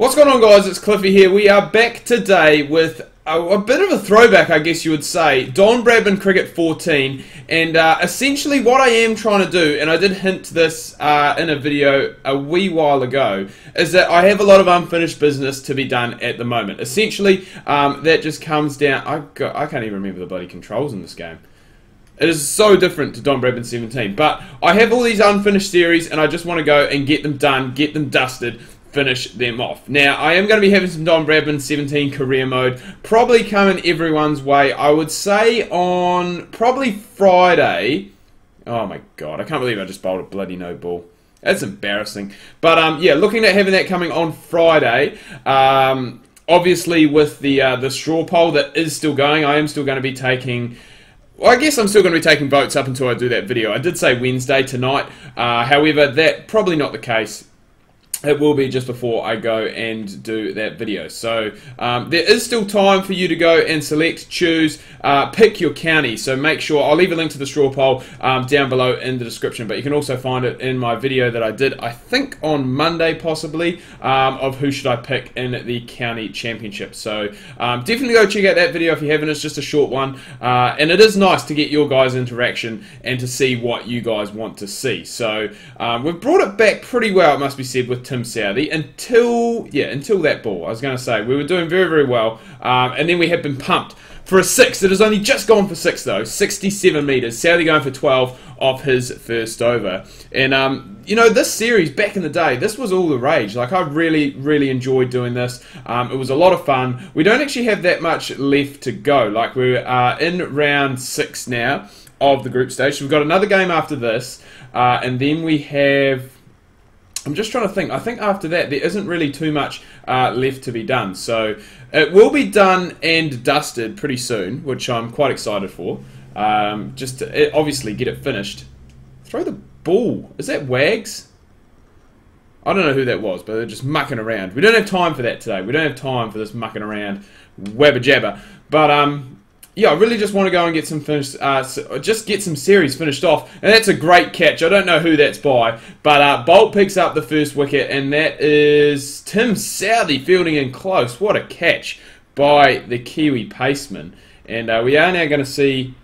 What's going on, guys? It's Cliffy here. We are back today with a bit of a throwback, I guess you would say. Don Bradman Cricket 14, and essentially what I am trying to do, and I did hint this in a video a wee while ago, is that I have a lot of unfinished business to be done at the moment. Essentially, that just comes down... I can't even remember the bloody controls in this game. It is so different to Don Bradman 17, but I have all these unfinished series, and I just want to go and get them done, get them dusted, finish them off. Now, I am going to be having some Don Bradman 17 career mode, probably coming everyone's way, I would say on probably Friday. Oh my god, I can't believe I just bowled a bloody no ball. That's embarrassing. But yeah, looking at having that coming on Friday. Obviously with the straw poll that is still going, I am still going to be taking... Well, I guess I'm still going to be taking votes up until I do that video. I did say Wednesday tonight, however, that probably not the case. It will be just before I go and do that video. So there is still time for you to go and select, choose, pick your county. So make sure, I'll leave a link to the straw poll down below in the description, but you can also find it in my video that I did, I think on Monday possibly, of who should I pick in the county championship. So definitely go check out that video if you haven't. It's just a short one, and it is nice to get your guys' interaction and to see what you guys want to see. So we've brought it back pretty well, it must be said, with Tim Southey until that ball. I was going to say we were doing very, very well, and then we had been pumped for a 6. It has only just gone for 6 though, 67 metres. Southey going for 12 off his first over, and you know, this series back in the day, this was all the rage. Like, I really, really enjoyed doing this. It was a lot of fun. We don't actually have that much left to go. Like, we're in round 6 now of the group stage. So we've got another game after this, and then we have... I'm just trying to think. I think after that, there isn't really too much left to be done. So it will be done and dusted pretty soon, which I'm quite excited for. Just to obviously get it finished. Throw the ball. Is that Wags? I don't know who that was, but they're just mucking around. We don't have time for that today. We don't have time for this mucking around, wabba jabba. But yeah, I really just want to go and get some finished, just get some series finished off, and that's a great catch. I don't know who that's by, but Bolt picks up the first wicket, and that is Tim Southey fielding in close. What a catch by the Kiwi paceman, and we are now going to see.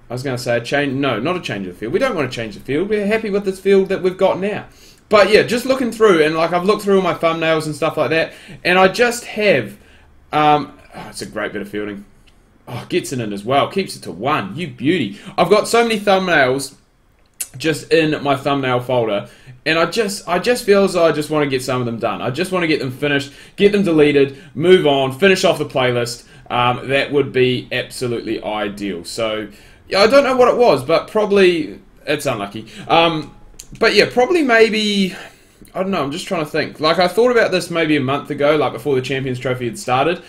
I was going to say a change. No, not a change of the field. We don't want to change the field. We're happy with this field that we've got now. But yeah, just looking through, and like I've looked through all my thumbnails and stuff like that, and I just have. Oh, it's a great bit of fielding. Oh, gets it in as well. Keeps it to 1. You beauty. I've got so many thumbnails just in my thumbnail folder, and I just feel as though I just want to get some of them done. I just want to get them finished, get them deleted, move on, finish off the playlist. That would be absolutely ideal. So, yeah, I don't know what it was, but probably it's unlucky. But yeah, probably maybe... I don't know, I'm just trying to think. Like, I thought about this maybe a month ago, like before the Champions Trophy had started.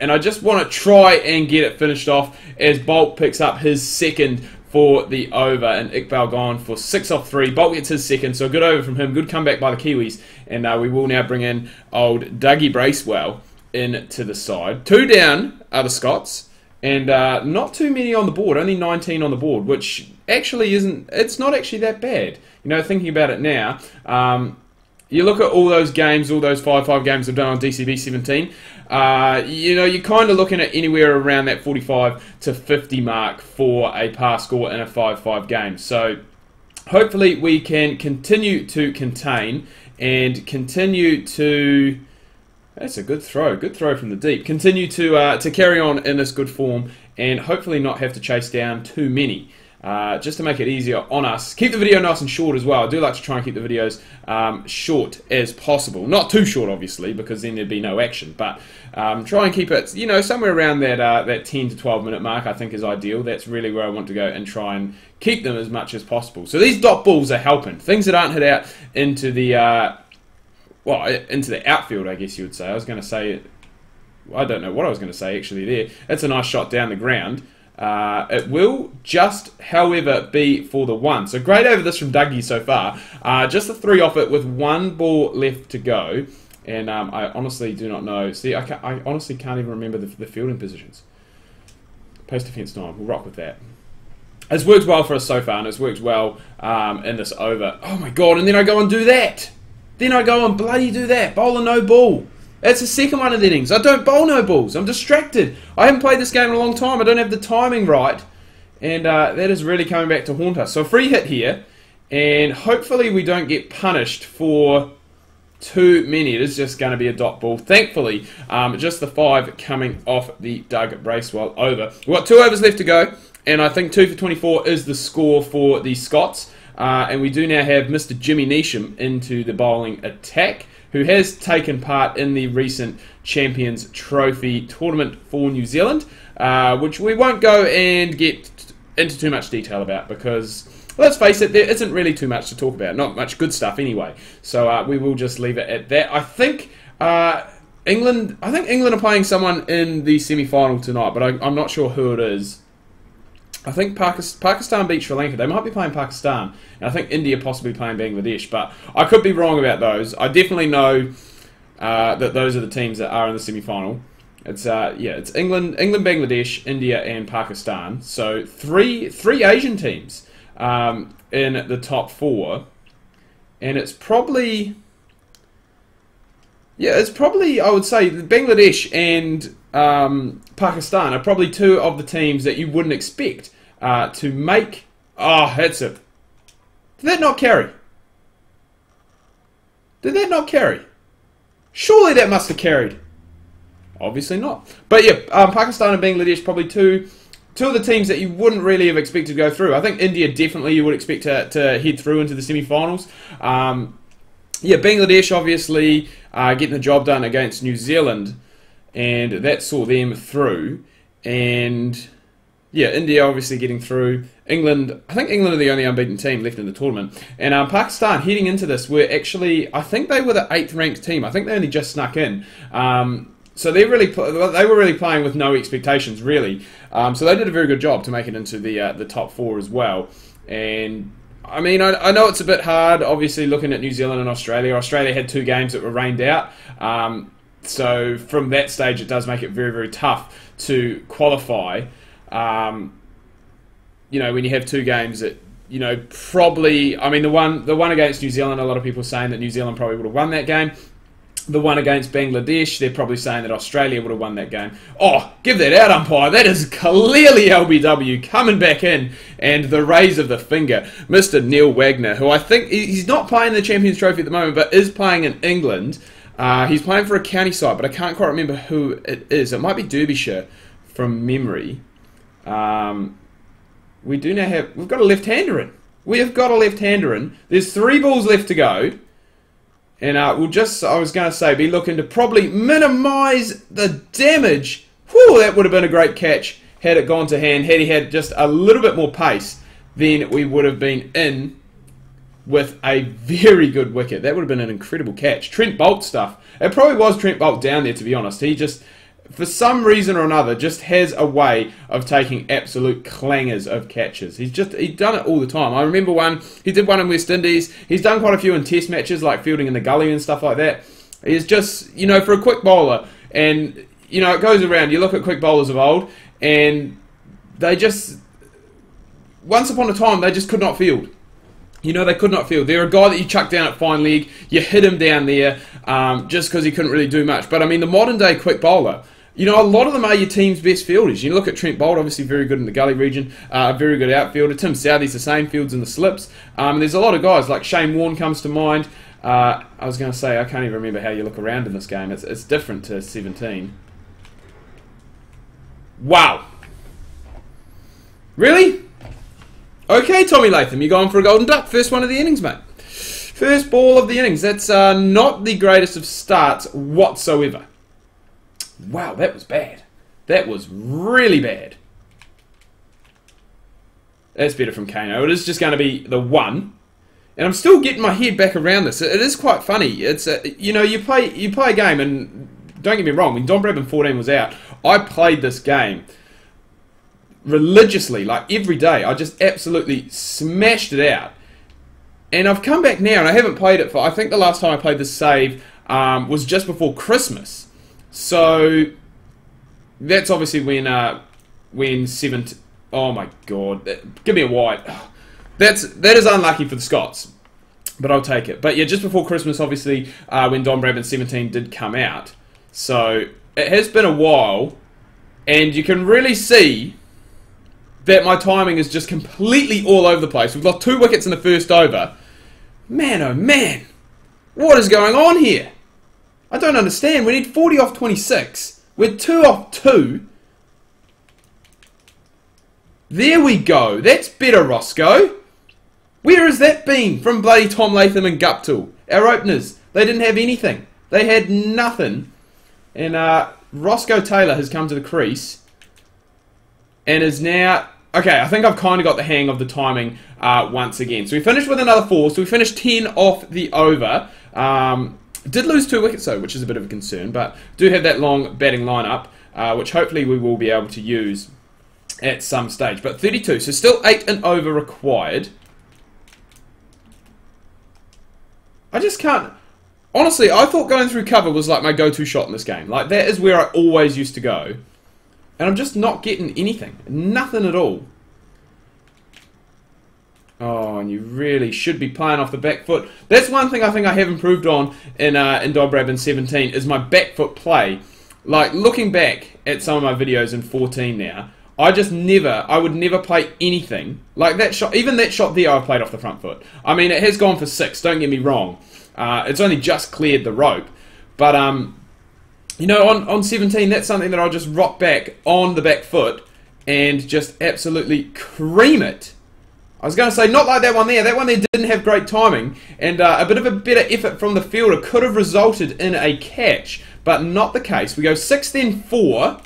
And I just want to try and get it finished off as Bolt picks up his second for the over, and Iqbal gone for 6 off 3. Bolt gets his second, so a good over from him. Good comeback by the Kiwis, and we will now bring in old Dougie Bracewell into the side. 2 down are the Scots, and not too many on the board, only 19 on the board, which actually isn't, it's not actually that bad. You know, thinking about it now, you look at all those games, all those 5-5 games I've done on DCB 17, you know, you're kind of looking at anywhere around that 45 to 50 mark for a par score in a 5-5 game. So hopefully we can continue to contain and continue to... That's a good throw from the deep. Continue to carry on in this good form and hopefully not have to chase down too many. Just to make it easier on us. Keep the video nice and short as well. I do like to try and keep the videos short as possible. Not too short, obviously, because then there'd be no action. But try and keep it, you know, somewhere around that 10 to 12 minute mark, I think is ideal. That's really where I want to go and try and keep them as much as possible. So these dot balls are helping. Things that aren't hit out into the, well, into the outfield, I guess you would say. I was going to say, I don't know what I was going to say actually there. That's a nice shot down the ground. It will just, however, be for the 1. So great over this from Dougie so far. Just a 3 off it with 1 ball left to go. And I honestly do not know. See, I honestly can't even remember the fielding positions. Post defense 9. We'll rock with that. It's worked well for us so far, and it's worked well in this over. Oh my god, and then I go and do that! Then I go and bloody do that. Bowl a no ball. That's the second one of the innings. I don't bowl no balls. I'm distracted. I haven't played this game in a long time. I don't have the timing right. And that is really coming back to haunt us. So a free hit here. And hopefully we don't get punished for too many. It is just going to be a dot ball. Thankfully, just the 5 coming off the Doug Bracewell over. We've got 2 overs left to go. And I think 2 for 24 is the score for the Scots. And we do now have Mr. Jimmy Neesham into the bowling attack, who has taken part in the recent Champions Trophy tournament for New Zealand, which we won't go and get into too much detail about because, let's face it, there isn't really too much to talk about. Not much good stuff anyway. So we will just leave it at that. I think England are playing someone in the semi-final tonight, but I'm not sure who it is. I think Pakistan beat Sri Lanka. They might be playing Pakistan. And I think India possibly playing Bangladesh. But I could be wrong about those. I definitely know that those are the teams that are in the semi-final. It's it's England, Bangladesh, India, and Pakistan. So three Asian teams in the top 4. And it's probably I would say Bangladesh and Pakistan are probably 2 of the teams that you wouldn't expect to make. Oh, that's it. Did that not carry? Did that not carry? Surely that must have carried. Obviously not. But yeah, Pakistan and Bangladesh probably two of the teams that you wouldn't really have expected to go through. I think India definitely you would expect to head through into the semi-finals. Bangladesh obviously getting the job done against New Zealand, and that saw them through. And yeah, India obviously getting through. England, I think England are the only unbeaten team left in the tournament. And Pakistan heading into this were actually, I think they were the 8th ranked team. I think they only just snuck in. So they were really playing with no expectations, really. So they did a very good job to make it into the top 4 as well. And I mean, I know it's a bit hard, obviously, looking at New Zealand and Australia. Australia had 2 games that were rained out. So from that stage, it does make it very, very tough to qualify. When you have 2 games that, probably... I mean, the one against New Zealand, a lot of people are saying that New Zealand probably would have won that game. The one against Bangladesh, they're probably saying that Australia would have won that game. Oh, give that out, umpire. That is clearly LBW coming back in. And the raise of the finger. Mr. Neil Wagner, who I think... He's not playing the Champions Trophy at the moment, but is playing in England. He's playing for a county side, but I can't quite remember who it is. It might be Derbyshire from memory. We've got a left-hander in. We have got a left-hander in. There's 3 balls left to go. And we'll just, I was going to say, be looking to probably minimise the damage. Whew, that would have been a great catch had it gone to hand. Had he had just a little bit more pace, then we would have been in with a very good wicket. That would have been an incredible catch. Trent Boult stuff. It probably was Trent Boult down there, to be honest. He just, for some reason or another, just has a way of taking absolute clangers of catches. He's done it all the time. I remember he did one in West Indies. He's done quite a few in test matches, like fielding in the gully and stuff like that. He's just, for a quick bowler, and, it goes around. You look at quick bowlers of old, and they just, once upon a time, they just could not field. They could not field. They're a guy that you chuck down at fine leg, you hit him down there, just because he couldn't really do much. But, I mean, the modern-day quick bowler, a lot of them are your team's best fielders. You look at Trent Boult, obviously very good in the gully region, very good outfielder. Tim Southey's the same, fields in the slips. And there's a lot of guys, like Shane Warne comes to mind. I was going to say, I can't even remember how you look around in this game. It's different to 17. Wow. Really? Okay, Tommy Latham, you're going for a golden duck. First one of the innings, mate. First ball of the innings. That's not the greatest of starts whatsoever. Wow, that was bad. That was really bad. That's better from Kano. It is just going to be the 1. And I'm still getting my head back around this. It is quite funny. It's you play a game, and don't get me wrong, when Don Bradman 14 was out, I played this game religiously, like every day. I just absolutely smashed it out. And I've come back now, and I haven't played it for, I think the last time I played this save was just before Christmas. So that's obviously when 7. Oh my God! Give me a white. That is unlucky for the Scots. but I'll take it. But yeah, just before Christmas, obviously, when Don Bradman 17 did come out. So it has been a while, and you can really see that my timing is just completely all over the place. We've lost 2 wickets in the first over. Man, oh man, what is going on here? I don't understand. We need 40 off 26. We're 2 off 2. There we go. That's better, Roscoe. Where has that been from bloody Tom Latham and Guptill? Our openers. They didn't have anything. They had nothing. And Roscoe Taylor has come to the crease and is now... Okay, I think I've kind of got the hang of the timing once again. So we finished with another 4. So we finished 10 off the over. Did lose 2 wickets though, which is a bit of a concern. But do have that long batting lineup, which hopefully we will be able to use at some stage. But 32, so still 8 and over required. I just can't... Honestly, I thought going through cover was like my go-to shot in this game. Like, that is where I always used to go. And I'm just not getting anything. Nothing at all. Oh, and you really should be playing off the back foot. That's one thing I think I have improved on in Don Bradman 17 is my back foot play. Like, looking back at some of my videos in 14 now, I would never play anything. Like that shot, even that shot there I played off the front foot. I mean, it has gone for 6, don't get me wrong. It's only just cleared the rope. But, you know, on 17, that's something that I'll just rock back on the back foot and just absolutely cream it. I was going to say, not like that one there. That one there didn't have great timing. And a bit of a better effort from the fielder could have resulted in a catch. But not the case. We go 6, then 4.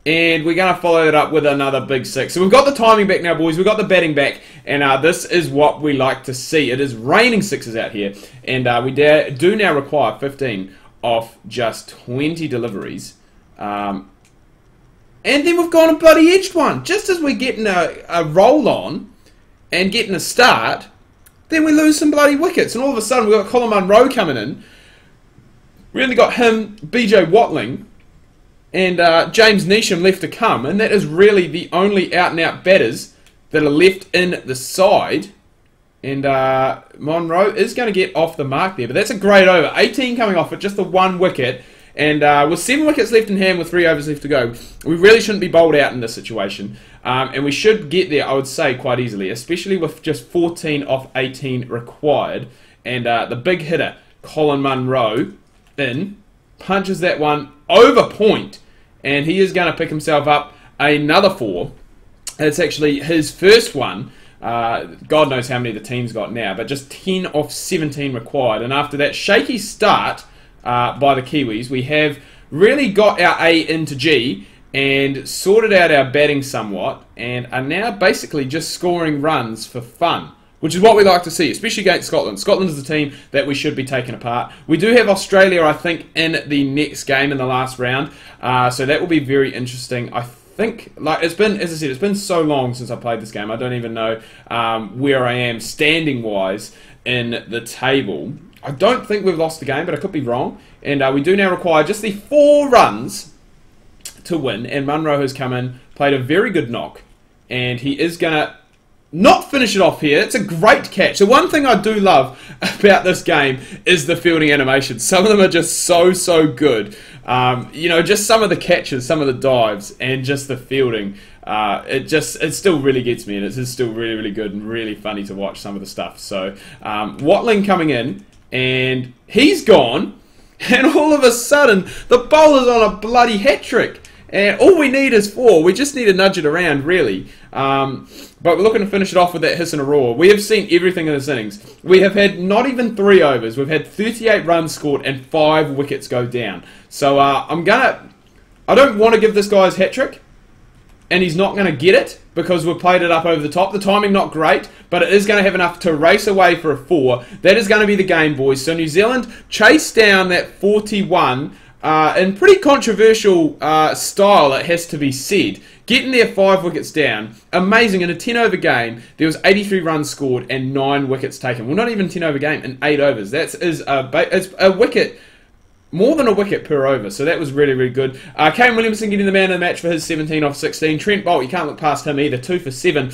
And we're going to follow that up with another big 6. So we've got the timing back now, boys. We've got the batting back. And this is what we like to see. It is raining 6s out here. And we do now require 15 off just 20 deliveries. And then we've gone and bloody edged one. Just as we're getting a roll on and getting a start, then we lose some bloody wickets. And all of a sudden we've got Colin Munro coming in. We only got him, BJ Watling, and James Neesham left to come. And that is really the only out-and-out batters that are left in the side. And Monroe is going to get off the mark there. But that's a great over. 18 coming off at just the 1 wicket. And with 7 wickets left in hand with 3 overs left to go, we really shouldn't be bowled out in this situation. And we should get there, I would say, quite easily. Especially with just 14 off 18 required. And the big hitter, Colin Munro, punches that one over point. And he is going to pick himself up another 4. It's actually his first one. God knows how many the team's got now, but just 10 off 17 required. And after that shaky start by the Kiwis, we have really got our A into G and sorted out our batting somewhat and are now basically just scoring runs for fun, which is what we like to see, especially against Scotland. Scotland is the team that we should be taking apart. We do have Australia, I think, in the next game in the last round, so that will be very interesting. I think, like, it's been, as I said, it's been so long since I played this game. I don't even know where I am standing wise in the table. I don't think we've lost the game, but I could be wrong. And we do now require just the 4 runs to win. And Munro has come in, played a very good knock, and he is going to not finish it off here. It's a great catch. The one thing I do love about this game is the fielding animations. Some of them are just so good. You know, just some of the catches, some of the dives, and just the fielding. It still really gets me, and it's still really good and really funny to watch some of the stuff. So Watling coming in, and he's gone, and all of a sudden the bowler's on a bloody hat trick. And all we need is 4. We just need to nudge it around, really. But we're looking to finish it off with that hiss and a roar. We have seen everything in this innings. We have had not even 3 overs. We've had 38 runs scored and 5 wickets go down. So I don't want to give this guy his hat trick, and he's not going to get it because we've played it up over the top. The timing not great, but it is going to have enough to race away for a 4. That is going to be the game, boys. So New Zealand chase down that 41 in pretty controversial style, it has to be said. Getting their 5 wickets down, amazing. In a 10-over game, there was 83 runs scored and 9 wickets taken. Well, not even 10-over game, in 8 overs. That is it's a wicket more than a wicket per over, so that was really, really good. Kane Williamson getting the man of the match for his 17 off 16. Trent Bolt, you can't look past him either, 2 for 7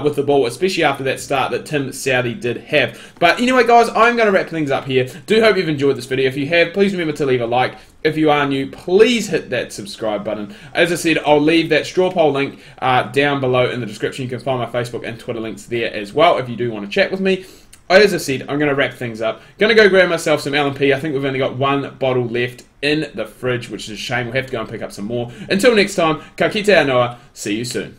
with the ball, especially after that start that Tim Southey did have. But anyway, guys, I'm going to wrap things up here. Do hope you've enjoyed this video. If you have, please remember to leave a like. If you are new, please hit that subscribe button. As I said, I'll leave that straw poll link down below in the description. You can find my Facebook and Twitter links there as well if you do want to chat with me. As I said, I'm going to wrap things up. Going to go grab myself some L&P. I think we've only got one bottle left in the fridge, which is a shame. We'll have to go and pick up some more. Until next time, ka kite anoa. See you soon.